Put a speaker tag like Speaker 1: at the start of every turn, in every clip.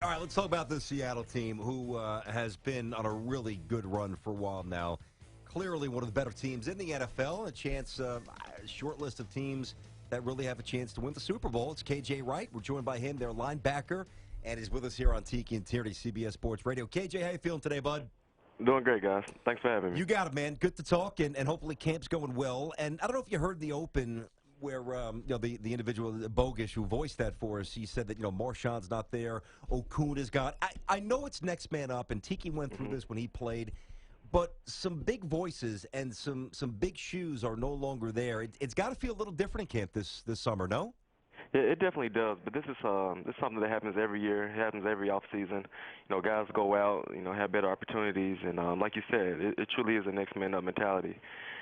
Speaker 1: All right, let's talk about the Seattle team, who has been on a really good run for a while now. Clearly one of the better teams in the NFL. A chance, a short list of teams that really have a chance to win the Super Bowl. It's KJ Wright. We're joined by him, their linebacker, and he's with us here on Tiki and Tierney, CBS Sports Radio. KJ, how you feeling today, bud?
Speaker 2: Doing great, guys. Thanks for having me.
Speaker 1: You got it, man. Good to talk, and hopefully camp's going well. And I don't know if you heard the open where the individual, Bogish, who voiced that for us, he said that, Marshawn's not there, Okun is gone. I know it's next man up, and Tiki went through this when he played, but some big voices and some big shoes are no longer there. It's got to feel a little different in camp this summer, no?
Speaker 2: Yeah, it definitely does. But this is something that happens every year. It happens every off season. Guys go out, have better opportunities, and like you said, it truly is a next man up mentality.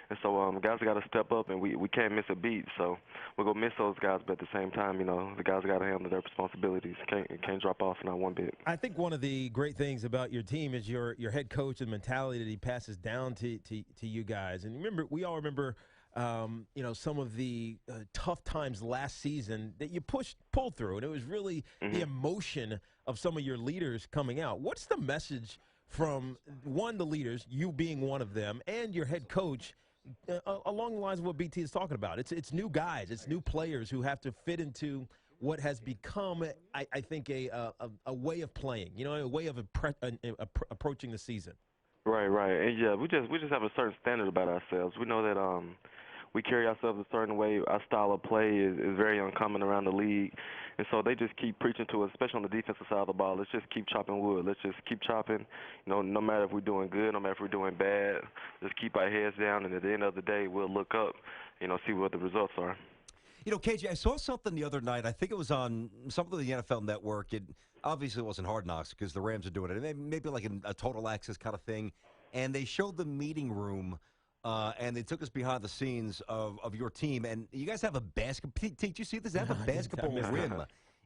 Speaker 2: And so guys got to step up, and we can't miss a beat. So we're gonna miss those guys, but at the same time, the guys got to handle their responsibilities. Can't drop off not one bit.
Speaker 3: I think one of the great things about your team is your head coach and mentality that he passes down to you guys. And we all remember. Some of the tough times last season that you pulled through, and it was really the emotion of some of your leaders coming out. What's the message from, the leaders, you being one of them, and your head coach, along the lines of what BT is talking about? It's new guys, it's new players who have to fit into what has become, I think, a way of playing, a way of approaching the season.
Speaker 2: Right. And yeah, we just have a certain standard about ourselves. We know that we carry ourselves a certain way. Our style of play is very uncommon around the league. And so they just keep preaching to us, especially on the defensive side of the ball. Let's just keep chopping wood. Let's just keep chopping. No matter if we're doing good, no matter if we're doing bad, just keep our heads down, and at the end of the day, we'll look up, see what the results are.
Speaker 1: KJ, I saw something the other night. I think it was on something of the NFL Network. It obviously wasn't Hard Knocks because the Rams are doing it. Maybe like a total access kind of thing. And they showed the meeting room, and they took us behind the scenes of your team. And you guys have a basketball. Did you see this? They have a basketball rim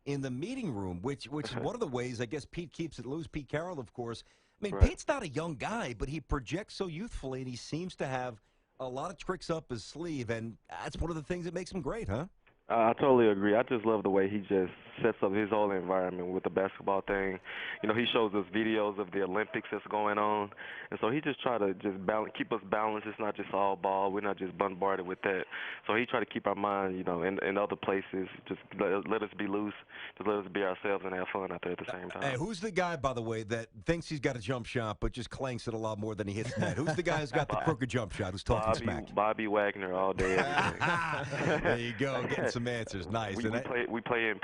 Speaker 1: in the meeting room, which is one of the ways, I guess, Pete keeps it loose. Pete Carroll, of course. I mean,
Speaker 2: Right.
Speaker 1: Pete's not a young guy, but he projects so youthfully, and he seems to have a lot of tricks up his sleeve, and that's one of the things that makes him great, huh?
Speaker 2: I totally agree. I just love the way he just sets up his whole environment with the basketball thing. He shows us videos of the Olympics that's going on, and so he just try to just keep us balanced. It's not just all ball. We're not just bombarded with that. So he try to keep our mind, in other places. Just let us be loose. Just let us be ourselves and have fun out there at the same time.
Speaker 1: Hey, who's the guy, by the way, that thinks he's got a jump shot but just clanks it a lot more than he hits net? Who's the guy who's got the crooked jump shot, who's talking smack?
Speaker 2: Bobby Wagner all day, every day.
Speaker 1: There you go, getting some answers. Nice.
Speaker 2: We play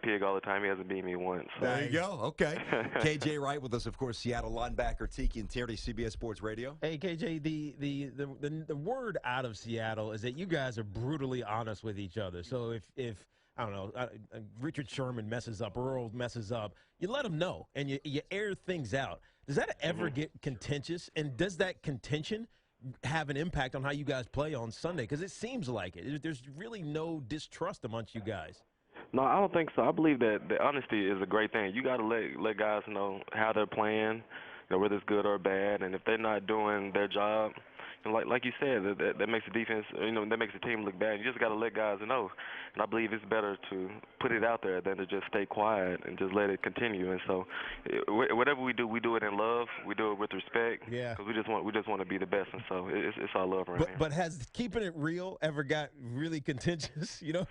Speaker 2: pig all the time. He hasn't beat me once. So.
Speaker 1: There you go. Okay. KJ Wright with us, of course, Seattle linebacker, Tiki and Tierney, CBS Sports Radio.
Speaker 3: Hey, KJ, the word out of Seattle is that you guys are brutally honest with each other. So if I don't know, Richard Sherman messes up, Earl messes up, you let them know, and you air things out. Does that ever get contentious? And does that contention have an impact on how you guys play on Sunday? Because it seems like it. There's really no distrust amongst you guys.
Speaker 2: No, I don't think so. I believe that the honesty is a great thing. You got to let guys know how they're playing, whether it's good or bad, and if they're not doing their job, like you said, that makes the defense, that makes the team look bad. You just got to let guys know, and I believe it's better to put it out there than to just stay quiet and just let it continue. And so, whatever we do it in love. We do it with respect.
Speaker 3: Yeah.
Speaker 2: Because we just want to be the best, and so it's all love around here.
Speaker 3: But has keeping it real ever got really contentious?
Speaker 2: Yeah.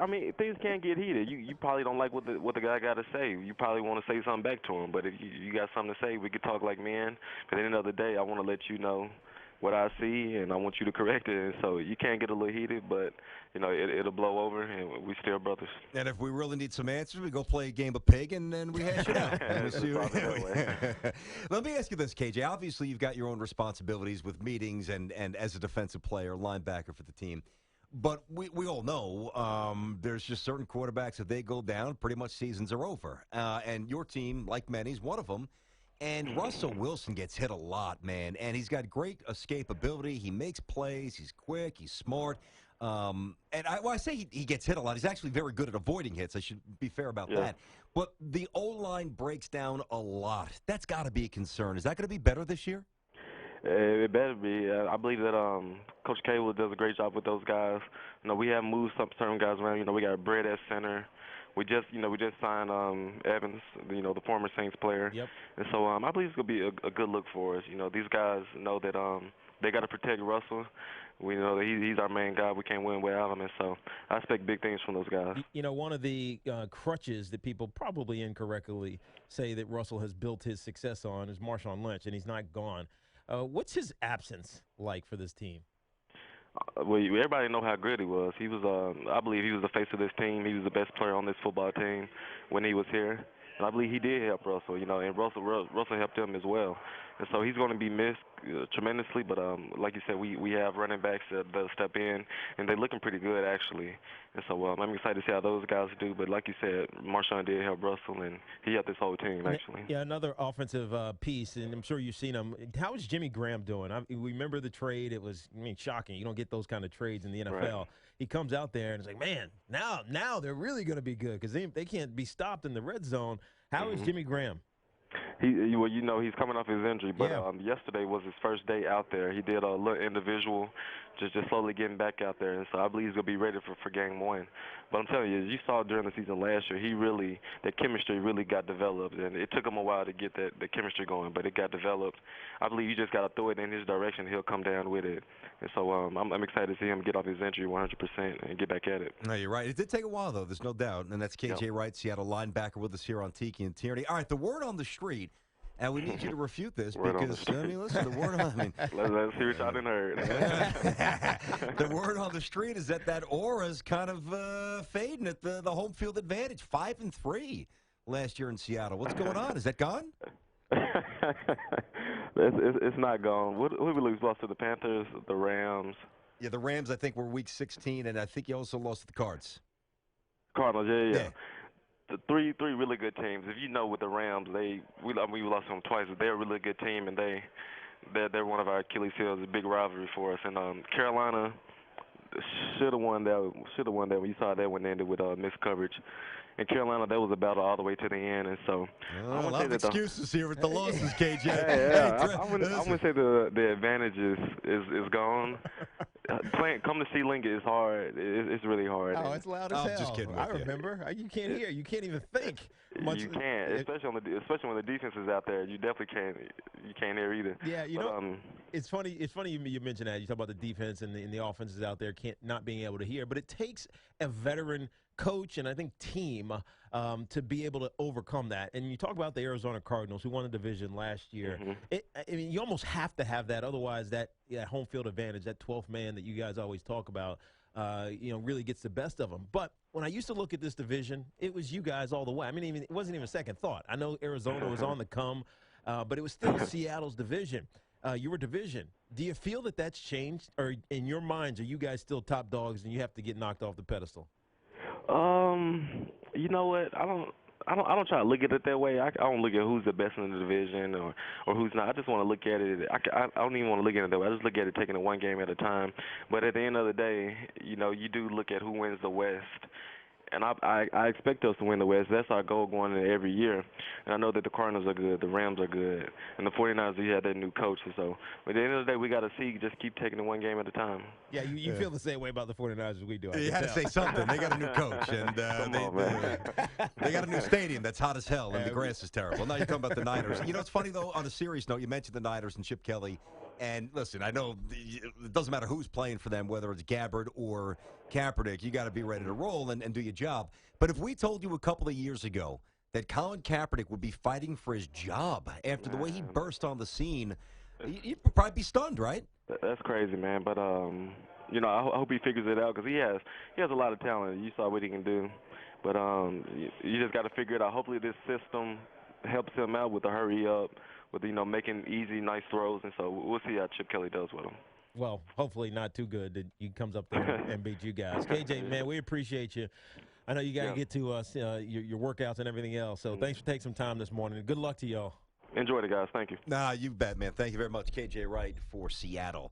Speaker 2: I mean, things can get heated. You probably don't like what the guy got to say. You probably want to say something back to him. But if you got something to say, we could talk like men. But at the end of the day, I want to let you know what I see, and I want you to correct it. And so you can get a little heated, but it'll blow over, and we still brothers.
Speaker 1: And if we really need some answers, we go play a game of pig, and then we hash it out. Let me ask you this, KJ. Obviously, you've got your own responsibilities with meetings and as a defensive player, linebacker for the team. But we all know there's just certain quarterbacks, if they go down, pretty much seasons are over. And your team, like many, is one of them. And Russell Wilson gets hit a lot, man, and he's got great escapability. He makes plays. He's quick. He's smart. And I say he gets hit a lot. He's actually very good at avoiding hits. I should be fair about that. But the O-line breaks down a lot. That's got to be a concern. Is that going to be better this year?
Speaker 2: It better be. I believe that Coach Cable does a great job with those guys. We have moved some certain guys around. We got Brett at center. we just signed Evans, the former Saints player.
Speaker 3: Yep.
Speaker 2: And so I believe it's gonna be a good look for us. These guys know that they got to protect Russell. We know that he's our main guy. We can't win without him, and so I expect big things from those guys.
Speaker 3: One of the crutches that people probably incorrectly say that Russell has built his success on is Marshawn Lynch, and he's not gone. What's his absence like for this team?
Speaker 2: Well, everybody know how good he was. He was, I believe, he was the face of this team. He was the best player on this football team when he was here, and I believe he did help Russell. And Russell helped him as well. And so he's going to be missed tremendously. But like you said, we have running backs that step in, and they're looking pretty good actually. And so I'm excited to see how those guys do. But like you said, Marshawn did help Russell, and he helped this whole team actually.
Speaker 3: Yeah, another offensive piece, and I'm sure you've seen him. How is Jimmy Graham doing? We remember the trade. It was, shocking. You don't get those kind of trades in the NFL.
Speaker 2: Right.
Speaker 3: He comes out there and it's like, man, now they're really going to be good because they can't be stopped in the red zone. How is Jimmy Graham?
Speaker 2: He's coming off his injury, but
Speaker 3: Yeah.
Speaker 2: Yesterday was his first day out there. He did a little individual, just slowly getting back out there, and so I believe he's gonna be ready for game one. But I'm telling you, as you saw during the season last year, that chemistry really got developed, and it took him a while to get the chemistry going, but it got developed. I believe you just gotta throw it in his direction, he'll come down with it, and so I'm excited to see him get off his injury 100% and get back at it.
Speaker 1: No, you're right. It did take a while though. There's no doubt, and that's KJ Wright, Seattle linebacker, with us here on Tiki and Tierney. All right, the word on the street. And we need you to refute this because, listen, the word on
Speaker 2: let's see what y'all done heard.
Speaker 1: the word on the street is that aura is kind of fading at the home field advantage. 5-3 last year in Seattle. What's going on? Is that gone?
Speaker 2: It's not gone. Who we lose? Lost to the Panthers, the Rams.
Speaker 1: Yeah, the Rams, I think, were week 16, and I think you also lost to the Cards.
Speaker 2: Cardinals, yeah. The three really good teams. If you know with the Rams, we lost them twice, but they're a really good team, and they're one of our Achilles heels, a big rivalry for us. And Carolina should have won that. When you saw that one ended with missed coverage. In Carolina, that was a battle all the way to the end, and so
Speaker 1: I want to say excuses here with the losses, KJ.
Speaker 2: I wouldn't say the advantage is gone. Come to see Lincoln is hard. It's really hard.
Speaker 3: Oh, it's loud as hell.
Speaker 1: I'm just kidding.
Speaker 3: I remember. You can't hear. You can't even think.
Speaker 2: You can't, especially when the defense is out there. You definitely can't. You can't hear either.
Speaker 3: Yeah, it's funny. It's funny you mentioned that. You talk about the defense and the offenses out there not being able to hear, but it takes a veteran coach and I think team to be able to overcome that. And you talk about the Arizona Cardinals who won the division last year. You almost have to have that, otherwise that home field advantage, that 12th man that you guys always talk about, really gets the best of them. But when I used to look at this division, it was you guys all the way. I mean, it wasn't even a second thought. I know Arizona was on the come, but it was still Seattle's division. Your division. Do you feel that that's changed, or in your minds, are you guys still top dogs and you have to get knocked off the pedestal?
Speaker 2: You know what? I don't try to look at it that way. I don't look at who's the best in the division or who's not. I just want to look at it. I don't even want to look at it that way. I just look at it taking it one game at a time. But at the end of the day, you do look at who wins the West. And I expect us to win the West. That's our goal going into every year. And I know that the Cardinals are good, the Rams are good, and the 49ers, we had that new coach. So at the end of the day, we got to just keep taking it one game at a time.
Speaker 3: Yeah, you feel the same way about the 49ers as we do.
Speaker 1: You had to say something. They got a new coach, and they got a new stadium that's hot as hell, and the grass is terrible. Now you're talking about the Niners. It's funny, though, on a serious note, you mentioned the Niners and Chip Kelly. And listen, I know it doesn't matter who's playing for them, whether it's Gabbard or Kaepernick, you got to be ready to roll and do your job. But if we told you a couple of years ago that Colin Kaepernick would be fighting for his job after the way he burst on the scene, you'd probably be stunned, right?
Speaker 2: That's crazy, man. But I hope he figures it out because he has a lot of talent. You saw what he can do. But you just got to figure it out. Hopefully this system helps him out with the hurry up, with making easy, nice throws, and so we'll see how Chip Kelly does with him.
Speaker 3: Well, hopefully not too good that he comes up there and beats you guys. KJ, man, we appreciate you. I know you got to get to us, your workouts and everything else, so thanks for taking some time this morning. Good luck to y'all.
Speaker 2: Enjoy it, guys. Thank you.
Speaker 1: Nah, you bet, man. Thank you very much. KJ Wright for Seattle.